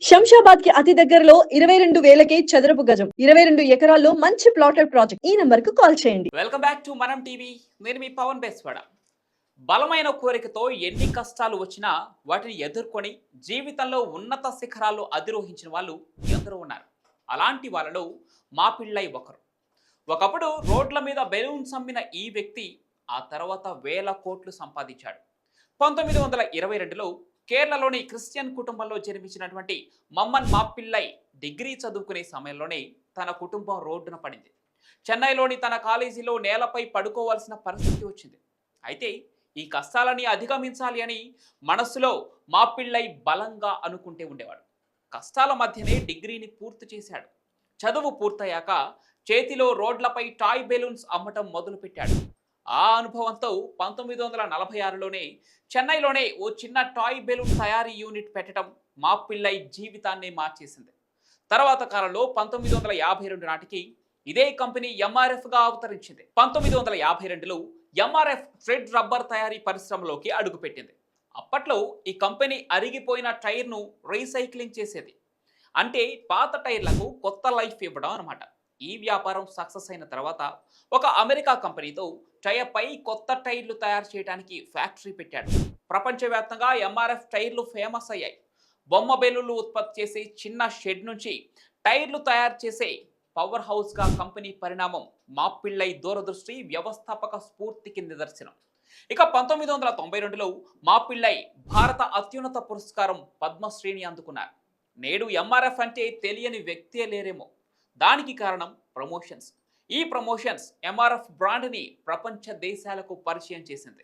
శంషాబాద్ కి అతి దగ్గరలో 22,000కే చదరపు గజం 22 ఎకరాల్లో మంచి ప్లాటెడ్ ప్రాజెక్ట్. ఈ నంబర్ కు కాల్ చేయండి. వెల్కమ్ బ్యాక్ టు మనం టీవీ. నేను మీ పవన్ బేస్వాడ. బలమైన కోరికతో ఎన్ని కష్టాలు వచ్చినా వాటిని ఎదుర్కొని జీవితంలో ఉన్నత శిఖరాలు అధిరోహించిన వాళ్ళు ఎందరో ఉన్నారు. అలాంటి వాళ్ళలో మా పిళ్ళై ఒకరు. ఒకప్పుడు రోడ్ల మీద బెలూన్స్ అమ్మిన ఈ వ్యక్తి ఆ తర్వాత వేల కోట్లు సంపాదించాడు. 1922లో కేరళలోని క్రిస్టియన్ కుటుంబంలో జన్మించినటువంటి మమ్మన్ మాపిల్లై డిగ్రీ చదువుకునే సమయంలోనే తన కుటుంబం రోడ్డున పడింది. చెన్నైలోని తన కాలేజీలో నేలపై పడుకోవాల్సిన పరిస్థితి వచ్చింది. అయితే ఈ కష్టాలని అధిగమించాలి అని మనస్సులో మాపిల్లై బలంగా అనుకుంటే ఉండేవాడు. కష్టాల మధ్యనే డిగ్రీని పూర్తి చేశాడు. చదువు పూర్తయ్యాక చేతిలో రోడ్లపై టాయ్ బెలూన్స్ అమ్మటం మొదలుపెట్టాడు. ఆ అనుభవంతో 1946లోనే చెన్నైలోనే ఓ చిన్న టాయ్ బెలూన్ తయారీ యూనిట్ పెట్టడం మాపిల్లై జీవితాన్ని మార్చేసింది. తర్వాత కాలంలో 1952 నాటికి ఇదే కంపెనీ ఎంఆర్ఎఫ్గా అవతరించింది. 1952లో ఎంఆర్ఎఫ్ థ్రెడ్ రబ్బర్ తయారీ పరిశ్రమలోకి అడుగుపెట్టింది. అప్పట్లో ఈ కంపెనీ అరిగిపోయిన టైర్ను రీసైక్లింగ్ చేసేది. అంటే పాత టైర్లకు కొత్త లైఫ్ ఇవ్వడం అనమాట. ఈ వ్యాపారం సక్సెస్ అయిన తర్వాత ఒక అమెరికా కంపెనీతో టైర్పై కొత్త టైర్లు తయారు చేయడానికి ఫ్యాక్టరీ పెట్టాడు. ప్రపంచవ్యాప్తంగా ఎంఆర్ఎఫ్ టైర్లు ఫేమస్ అయ్యాయి. బొమ్మ బెలూన్లు ఉత్పత్తి చేసే చిన్న షెడ్ నుంచి టైర్లు తయారు చేసే పవర్ హౌస్గా కంపెనీ పరిణామం మాపిల్లై దూరదృష్టి వ్యవస్థాపక స్ఫూర్తికి నిదర్శనం. ఇక 1992లో మాపిల్లై భారత అత్యున్నత పురస్కారం పద్మశ్రీని అందుకున్నారు. నేడు ఎంఆర్ఎఫ్ అంటే తెలియని వ్యక్తే లేరేమో. దానికి కారణం ప్రమోషన్స్. ఈ ప్రమోషన్స్ ఎంఆర్ఎఫ్ బ్రాండ్ని ప్రపంచ దేశాలకు పరిచయం చేసింది.